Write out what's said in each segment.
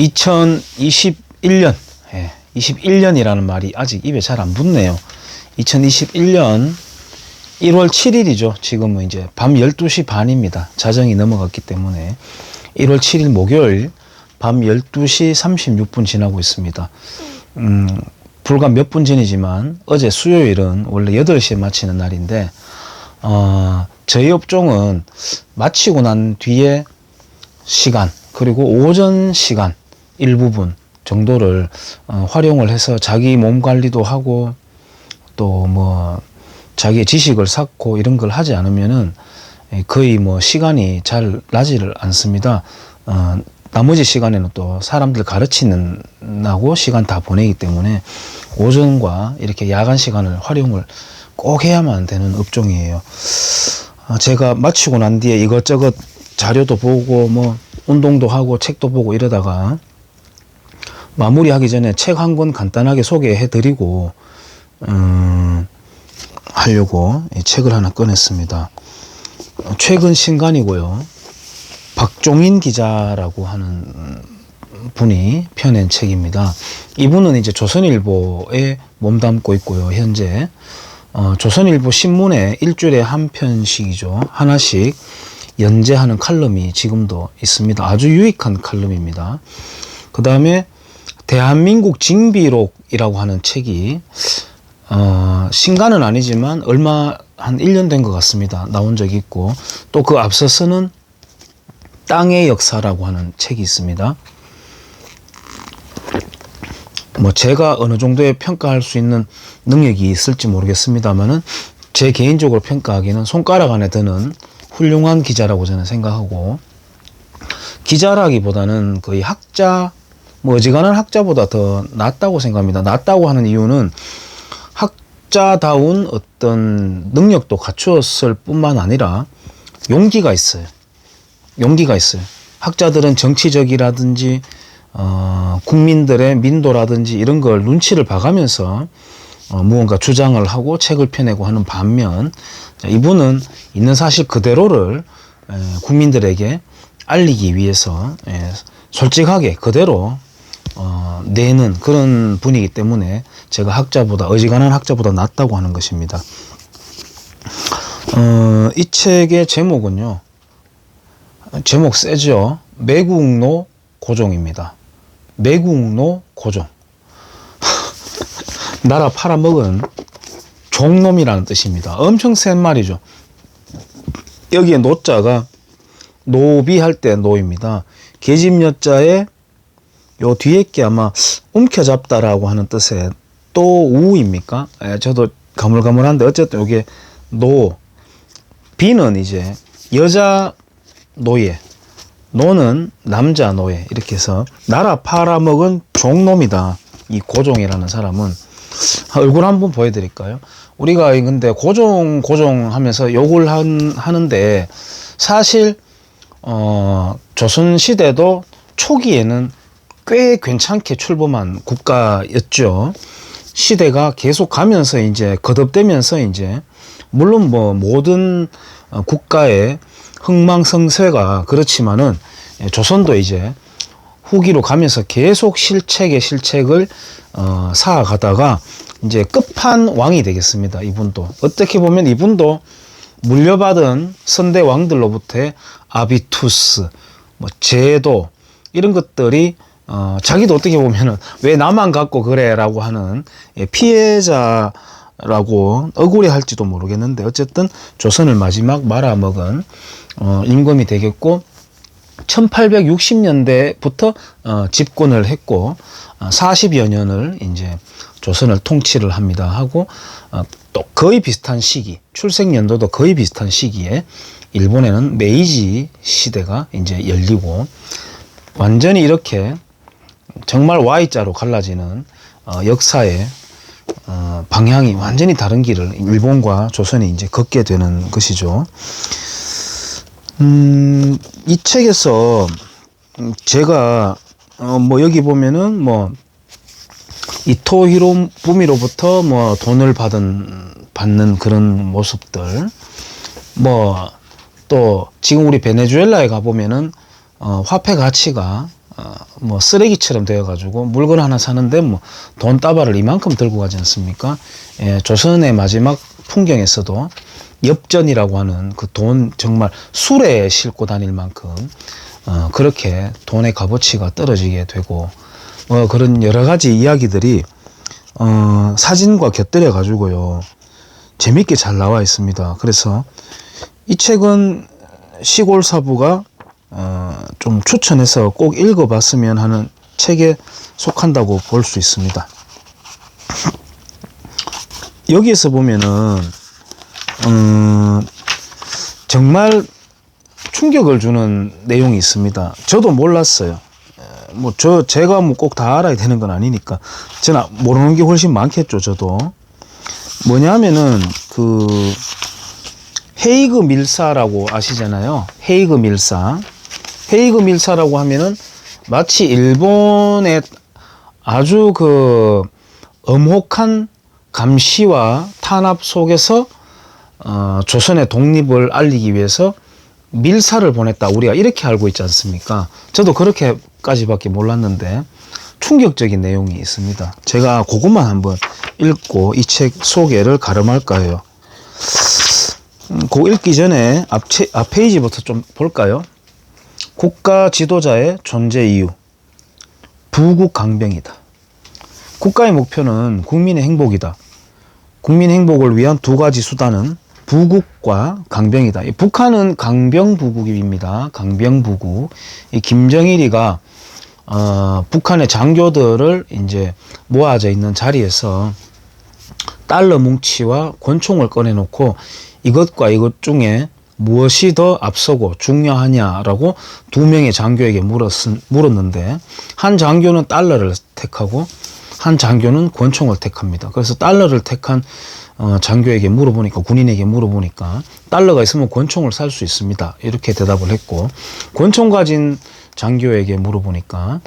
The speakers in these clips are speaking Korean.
2021년, 21년이라는 말이 아직 입에 잘 안 붙네요. 2021년 1월 7일이죠. 지금은 이제 밤 12시 반입니다. 자정이 넘어갔기 때문에 1월 7일 목요일 밤 12시 36분 지나고 있습니다. 불과 몇 분 전이지만 어제 수요일은 원래 8시에 마치는 날인데 저희 업종은 마치고 난 뒤에 시간 그리고 오전 시간 일부분 정도를 활용을 해서 자기 몸 관리도 하고 또 뭐 자기의 지식을 쌓고 이런 걸 하지 않으면은 거의 뭐 시간이 잘 나지를 않습니다. 나머지 시간에는 또 사람들 가르치는 나고 시간 다 보내기 때문에 오전과 이렇게 야간 시간을 활용을 꼭 해야만 되는 업종이에요. 제가 마치고 난 뒤에 이것저것 자료도 보고 뭐 운동도 하고 책도 보고 이러다가 마무리하기 전에 책 한 권 간단하게 소개해 드리고 하려고 이 책을 하나 꺼냈습니다. 최근 신간이고요. 박종인 기자라고 하는 분이 펴낸 책입니다. 이분은 이제 조선일보에 몸담고 있고요. 현재 조선일보 신문에 일주일에 한 편씩이죠. 하나씩 연재하는 칼럼이 지금도 있습니다. 아주 유익한 칼럼입니다. 그 다음에 대한민국 징비록이라고 하는 책이 신간은 아니지만 얼마 한 1년 된 것 같습니다. 나온 적이 있고 또 그 앞서서는 땅의 역사라고 하는 책이 있습니다. 뭐 제가 어느 정도의 평가할 수 있는 능력이 있을지 모르겠습니다만은 제 개인적으로 평가하기는 손가락 안에 드는 훌륭한 기자라고 저는 생각하고, 기자라기보다는 거의 학자, 뭐 어지간한 학자보다 더 낫다고 생각합니다. 낫다고 하는 이유는 학자다운 어떤 능력도 갖추었을 뿐만 아니라 용기가 있어요. 용기가 있어요. 학자들은 정치적이라든지 국민들의 민도라든지 이런 걸 눈치를 봐가면서 무언가 주장을 하고 책을 펴내고 하는 반면, 이분은 있는 사실 그대로를 국민들에게 알리기 위해서 솔직하게 그대로 내는 그런 분이기 때문에 제가 학자보다, 어지간한 학자보다 낫다고 하는 것입니다. 이 책의 제목은요, 제목 세죠. 매국노 고종입니다. 매국노 고종. 나라 팔아먹은 종놈이라는 뜻입니다. 엄청 센 말이죠. 여기에 노자가 노비할 때 노입니다. 계집여자에 요 뒤에 게 아마 움켜잡다라고 하는 뜻의 또 우입니까? 저도 가물가물한데 어쨌든 이게 노, 비는 이제 여자 노예, 노는 남자 노예, 이렇게 해서 나라 팔아먹은 종놈이다. 이 고종이라는 사람은. 얼굴 한번 보여드릴까요? 우리가 근데 고종 하면서 욕을 하는데 사실 조선시대도 초기에는 꽤 괜찮게 출범한 국가였죠. 시대가 계속 가면서 이제 거듭되면서 이제 물론 뭐 모든 국가의 흥망성쇠가 그렇지만은 조선도 이제 후기로 가면서 계속 실책을 쌓아가다가 이제 끝판왕이 되겠습니다. 이분도 어떻게 보면 이분도 물려받은 선대 왕들로부터의 아비투스, 뭐 제도 이런 것들이 자기도 어떻게 보면은 왜 나만 갖고 그래라고 하는 피해자라고 억울해할지도 모르겠는데, 어쨌든 조선을 마지막 말아먹은 임금이 되겠고, 1860년대부터 집권을 했고 40여 년을 이제 조선을 통치를 합니다. 하고 또 거의 비슷한 시기, 출생 연도도 거의 비슷한 시기에 일본에는 메이지 시대가 이제 열리고, 완전히 이렇게 정말 Y자로 갈라지는 역사의 방향이 완전히 다른 길을 일본과 조선이 이제 걷게 되는 것이죠. 이 책에서 제가 뭐 여기 보면은 뭐 이토 히로부미로부터 뭐 돈을 받는 그런 모습들, 뭐 또 지금 우리 베네수엘라에 가보면은 화폐 가치가 뭐 쓰레기처럼 되어가지고 물건 하나 사는데 뭐 돈 따발을 이만큼 들고 가지 않습니까? 예, 조선의 마지막 풍경에서도 엽전이라고 하는 그 돈 정말 술에 싣고 다닐 만큼 그렇게 돈의 값어치가 떨어지게 되고 그런 여러 가지 이야기들이 사진과 곁들여 가지고요 재밌게 잘 나와 있습니다. 그래서 이 책은 시골사부가 좀 추천해서 꼭 읽어봤으면 하는 책에 속한다고 볼 수 있습니다. 여기에서 보면은 정말 충격을 주는 내용이 있습니다. 저도 몰랐어요. 제가 뭐 꼭 다 알아야 되는 건 아니니까 저는 모르는 게 훨씬 많겠죠. 저도 뭐냐면은 그 헤이그 밀사라고 아시잖아요. 헤이그 밀사라고 하면은 마치 일본의 아주 그 엄혹한 감시와 탄압 속에서 조선의 독립을 알리기 위해서 밀사를 보냈다. 우리가 이렇게 알고 있지 않습니까? 저도 그렇게까지밖에 몰랐는데 충격적인 내용이 있습니다. 제가 그것만 한번 읽고 이 책 소개를 가름할까요? 그거 읽기 전에 앞 페이지부터 좀 볼까요? 국가 지도자의 존재 이유. 부국 강병이다. 국가의 목표는 국민의 행복이다. 국민 행복을 위한 두 가지 수단은 부국과 강병이다. 북한은 강병부국입니다. 강병부국. 이 김정일이가 북한의 장교들을 이제 모아져 있는 자리에서 달러 뭉치와 권총을 꺼내놓고 이것과 이것 중에 무엇이 더 앞서고 중요하냐라고 두 명의 장교에게 물었는데 한 장교는 달러를 택하고 한 장교는 권총을 택합니다. 그래서 달러를 택한 장교에게 물어보니까 군인에게 물어보니까 달러가 있으면 권총을 살 수 있습니다. 이렇게 대답을 했고 권총 가진 장교에게 물어보니까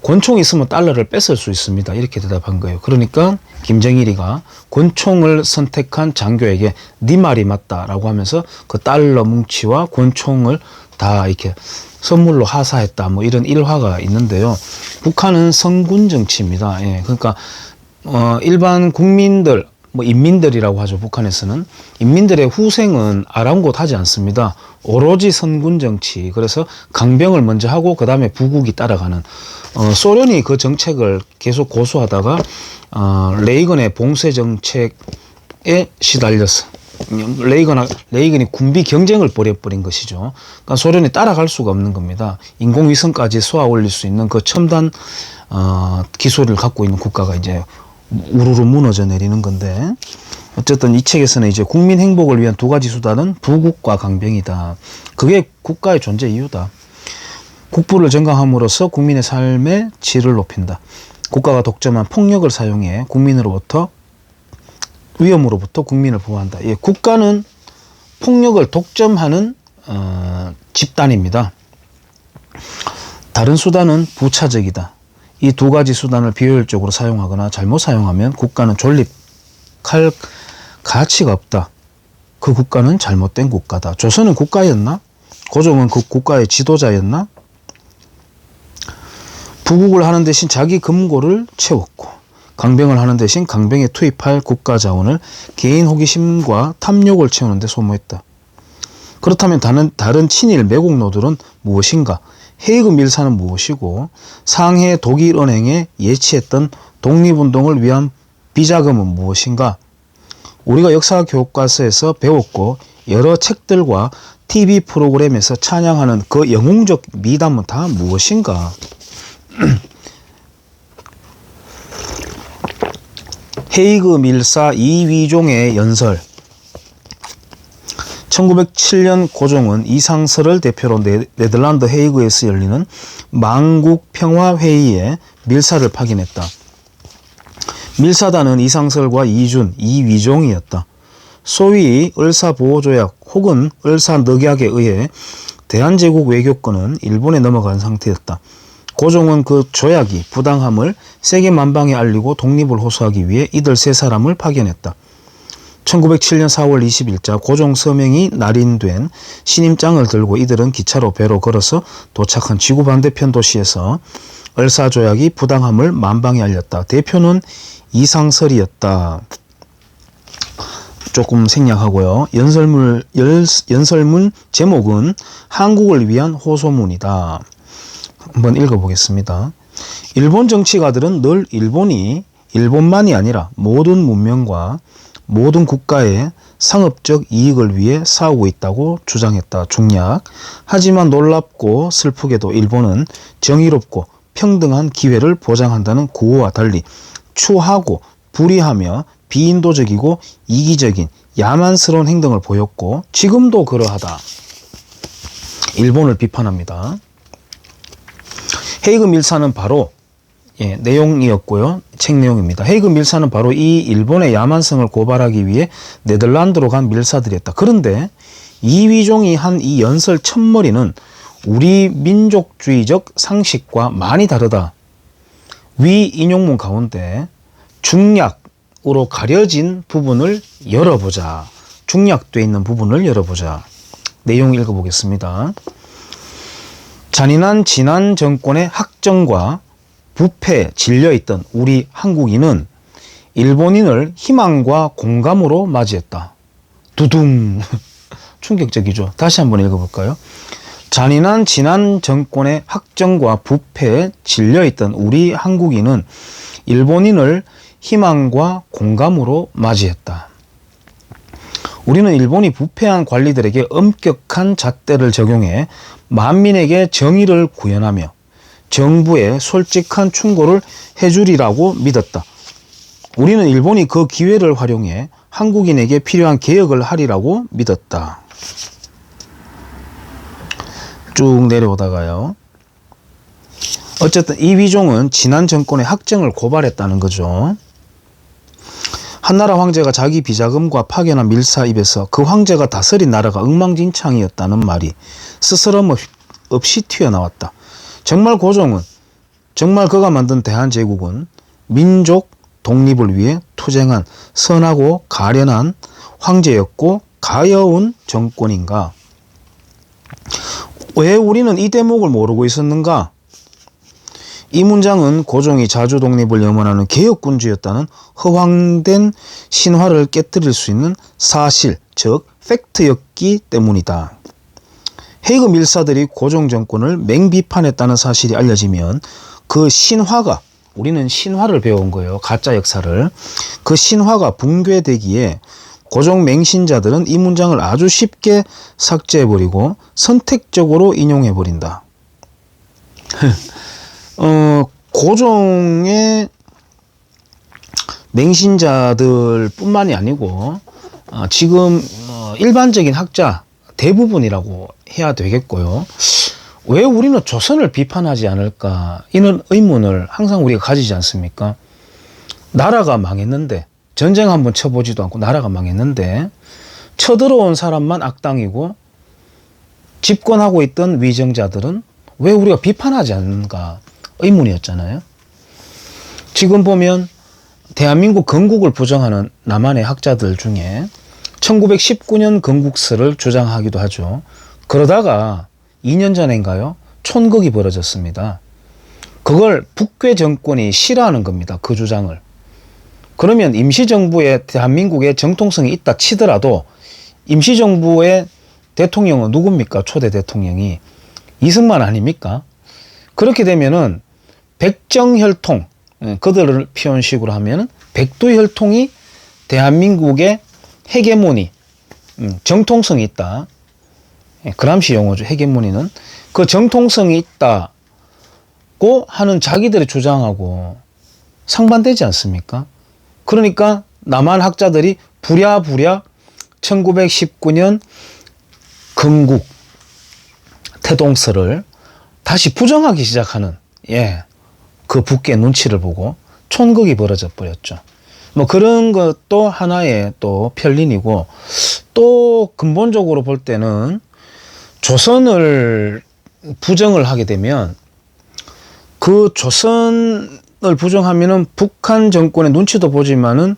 권총이 있으면 달러를 뺏을 수 있습니다. 이렇게 대답한 거예요. 그러니까 김정일이가 권총을 선택한 장교에게 네 말이 맞다라고 하면서 그 달러 뭉치와 권총을 다 이렇게 선물로 하사했다. 뭐 이런 일화가 있는데요. 북한은 성군 정치입니다. 예, 그러니까 일반 국민들, 뭐 인민들이라고 하죠. 북한에서는 인민들의 후생은 아랑곳하지 않습니다. 오로지 선군 정치. 그래서 강병을 먼저 하고 그 다음에 부국이 따라가는. 소련이 그 정책을 계속 고수하다가 레이건의 봉쇄 정책에 시달렸어. 레이건이 군비 경쟁을 벌여버린 것이죠. 그러니까 소련이 따라갈 수가 없는 겁니다. 인공위성까지 쏘아 올릴 수 있는 그 첨단 기술을 갖고 있는 국가가 이제 우르르 무너져 내리는 건데 어쨌든 이 책에서는 이제 국민 행복을 위한 두 가지 수단은 부국과 강병이다. 그게 국가의 존재 이유다. 국부를 정강함으로써 국민의 삶의 질을 높인다. 국가가 독점한 폭력을 사용해 국민으로부터 위험으로부터 국민을 보호한다. 예, 국가는 폭력을 독점하는 집단입니다. 다른 수단은 부차적이다. 이 두 가지 수단을 비효율적으로 사용하거나 잘못 사용하면 국가는 존립할 가치가 없다. 그 국가는 잘못된 국가다. 조선은 국가였나? 고종은 그 국가의 지도자였나? 부국을 하는 대신 자기 금고를 채웠고 강병을 하는 대신 강병에 투입할 국가 자원을 개인 호기심과 탐욕을 채우는 데 소모했다. 그렇다면 다른 친일 매국노들은 무엇인가? 헤이그 밀사는 무엇이고 상해 독일은행에 예치했던 독립운동을 위한 비자금은 무엇인가? 우리가 역사 교과서에서 배웠고 여러 책들과 TV 프로그램에서 찬양하는 그 영웅적 미담은 다 무엇인가? 헤이그 밀사 이위종의 연설. 1907년 고종은 이상설을 대표로 네덜란드 헤이그에서 열리는 만국평화회의에 밀사를 파견했다. 밀사단은 이상설과 이준, 이위종이었다. 소위 을사보호조약 혹은 을사늑약에 의해 대한제국 외교권은 일본에 넘어간 상태였다. 고종은 그 조약이 부당함을 세계 만방에 알리고 독립을 호소하기 위해 이들 세 사람을 파견했다. 1907년 4월 20일자 고종 서명이 날인된 신임장을 들고 이들은 기차로 배로 걸어서 도착한 지구 반대편 도시에서 을사조약이 부당함을 만방에 알렸다. 대표는 이상설이었다. 조금 생략하고요. 연설문 제목은 한국을 위한 호소문이다. 한번 읽어보겠습니다. 일본 정치가들은 늘 일본이 일본만이 아니라 모든 문명과 모든 국가의 상업적 이익을 위해 싸우고 있다고 주장했다. 중략. 하지만 놀랍고 슬프게도 일본은 정의롭고 평등한 기회를 보장한다는 구호와 달리 추하고 불의하며 비인도적이고 이기적인 야만스러운 행동을 보였고 지금도 그러하다. 일본을 비판합니다. 헤이그 밀사는 바로 내용이었고요. 책 내용입니다. 헤이그 밀사는 바로 이 일본의 야만성을 고발하기 위해 네덜란드로 간 밀사들이었다. 그런데 이위종이 한 이 연설 첫머리는 우리 민족주의적 상식과 많이 다르다. 위 인용문 가운데 중략으로 가려진 부분을 열어보자. 중략되어 있는 부분을 열어보자. 내용 읽어보겠습니다. 잔인한 지난 정권의 학정과 부패에 질려있던 우리 한국인은 일본인을 희망과 공감으로 맞이했다. 두둥. 충격적이죠. 다시 한번 읽어볼까요? 잔인한 지난 정권의 학정과 부패에 질려있던 우리 한국인은 일본인을 희망과 공감으로 맞이했다. 우리는 일본이 부패한 관리들에게 엄격한 잣대를 적용해 만민에게 정의를 구현하며 정부에 솔직한 충고를 해주리라고 믿었다. 우리는 일본이 그 기회를 활용해 한국인에게 필요한 개혁을 하리라고 믿었다. 쭉 내려오다가요. 어쨌든 이위종은 지난 정권의 학정을 고발했다는 거죠. 한나라 황제가 자기 비자금과 파견한 밀사 입에서 그 황제가 다스린 나라가 엉망진창이었다는 말이 스스럼 없이 튀어나왔다. 정말 고종은, 정말 그가 만든 대한제국은 민족 독립을 위해 투쟁한 선하고 가련한 황제였고 가여운 정권인가? 왜 우리는 이 대목을 모르고 있었는가? 이 문장은 고종이 자주 독립을 염원하는 개혁군주였다는 허황된 신화를 깨뜨릴 수 있는 사실, 즉 팩트였기 때문이다. 헤이그 밀사들이 고종 정권을 맹비판했다는 사실이 알려지면 그 신화가, 우리는 신화를 배운 거예요. 가짜 역사를. 그 신화가 붕괴되기에 고종 맹신자들은 이 문장을 아주 쉽게 삭제해버리고 선택적으로 인용해버린다. 고종의 맹신자들 뿐만이 아니고 지금 일반적인 학자 대부분이라고 해야 되겠고요. 왜 우리는 조선을 비판하지 않을까? 이런 의문을 항상 우리가 가지지 않습니까? 나라가 망했는데, 전쟁 한번 쳐보지도 않고 나라가 망했는데 쳐들어온 사람만 악당이고 집권하고 있던 위정자들은 왜 우리가 비판하지 않는가 의문이었잖아요. 지금 보면 대한민국 건국을 부정하는 남한의 학자들 중에 1919년 건국설을 주장하기도 하죠. 그러다가 2년 전인가요? 촌극이 벌어졌습니다. 그걸 북괴 정권이 싫어하는 겁니다. 그 주장을. 그러면 임시정부에 대한민국의 정통성이 있다 치더라도 임시정부의 대통령은 누굽니까? 초대 대통령이 이승만 아닙니까? 그렇게 되면은 백정혈통, 그들을 표현식으로 하면은 백두혈통이 대한민국의 헤게모니, 정통성이 있다. 그람시 용어죠. 헤게모니는 그 정통성이 있다고 하는 자기들의 주장하고 상반되지 않습니까? 그러니까 남한 학자들이 부랴부랴 1919년 건국 태동설을 다시 부정하기 시작하는 그 북괴 눈치를 보고 촌극이 벌어져 버렸죠. 뭐 그런 것도 하나의 또 편린이고, 또 근본적으로 볼 때는 조선을 부정을 하게 되면 그 조선을 부정하면은 북한 정권의 눈치도 보지만은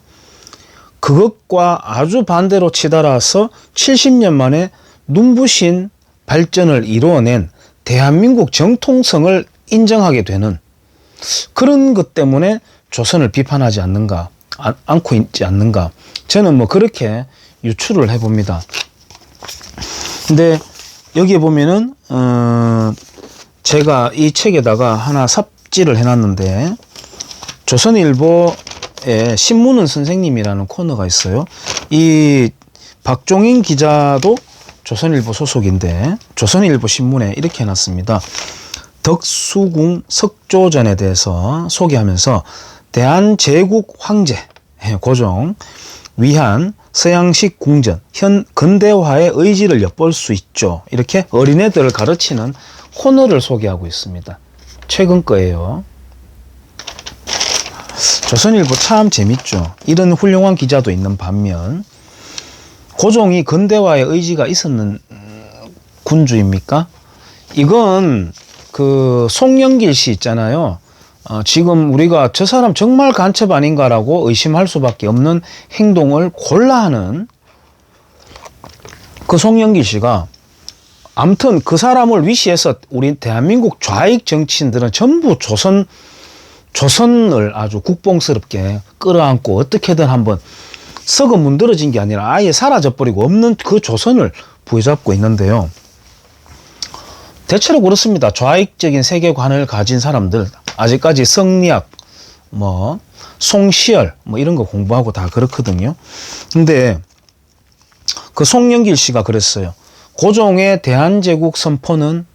그것과 아주 반대로 치달아서 70년 만에 눈부신 발전을 이루어낸 대한민국 정통성을 인정하게 되는 그런 것 때문에 조선을 비판하지 않는가, 않고 있지 않는가. 저는 뭐 그렇게 유추를 해봅니다. 근데 여기에 보면은 제가 이 책에다가 하나 삽질을 해놨는데, 조선일보에 신문은 선생님이라는 코너가 있어요. 이 박종인 기자도 조선일보 소속인데, 조선일보 신문에 이렇게 해놨습니다. 덕수궁 석조전에 대해서 소개하면서 대한제국 황제 고종 위한 서양식 궁전 현 근대화의 의지를 엿볼 수 있죠. 이렇게 어린애들을 가르치는 코너를 소개하고 있습니다. 최근 거예요. 조선일보 참 재밌죠. 이런 훌륭한 기자도 있는 반면, 고종이 근대화의 의지가 있었는 군주입니까? 이건 그 송영길 씨 있잖아요. 지금 우리가 저 사람 정말 간첩 아닌가라고 의심할 수밖에 없는 행동을 골라 하는 그 송영길 씨가, 아무튼 그 사람을 위시해서 우리 대한민국 좌익 정치인들은 전부 조선을 아주 국뽕스럽게 끌어안고 어떻게든 한번 썩어 문드러진 게 아니라 아예 사라져버리고 없는 그 조선을 부여잡고 있는데요. 대체로 그렇습니다. 좌익적인 세계관을 가진 사람들, 아직까지 성리학, 송시열, 이런 거 공부하고 다 그렇거든요. 근데 그 송영길 씨가 그랬어요. 고종의 대한제국 선포는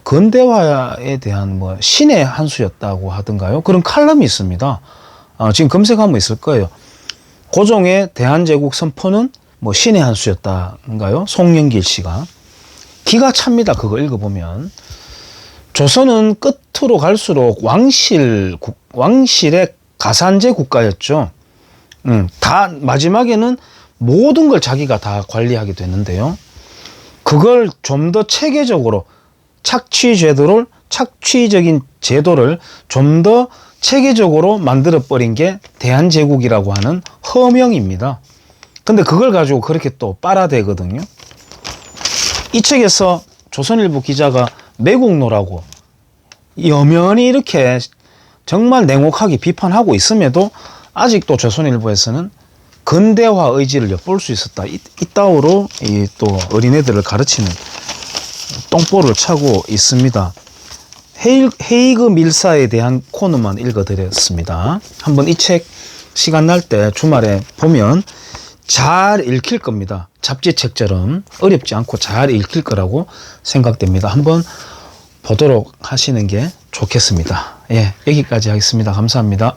근대화에 대한 신의 한 수였다고 하던가요? 그런 칼럼이 있습니다. 지금 검색하면 있을 거예요. 고종의 대한제국 선포는 신의 한 수였다인가요? 송영길 씨가. 기가 찹니다. 그거 읽어보면. 조선은 끝으로 갈수록 왕실의 가산제 국가였죠. 다 마지막에는 모든 걸 자기가 다 관리하게 되는데요. 그걸 좀 더 체계적으로 착취적인 제도를 좀 더 체계적으로 만들어버린 게 대한제국이라고 하는 허명입니다. 근데 그걸 가지고 그렇게 또 빨아대거든요. 이 책에서 조선일보 기자가 매국노라고 여면이 이렇게 정말 냉혹하게 비판하고 있음에도 아직도 조선일보에서는 근대화 의지를 엿볼 수 있었다. 이따오로 또 어린애들을 가르치는 똥볼을 차고 있습니다. 헤이그 밀사에 대한 코너만 읽어드렸습니다. 한번 이 책 시간 날 때 주말에 보면 잘 읽힐 겁니다. 잡지책처럼 어렵지 않고 잘 읽힐 거라고 생각됩니다. 한번 보도록 하시는 게 좋겠습니다. 예, 여기까지 하겠습니다. 감사합니다.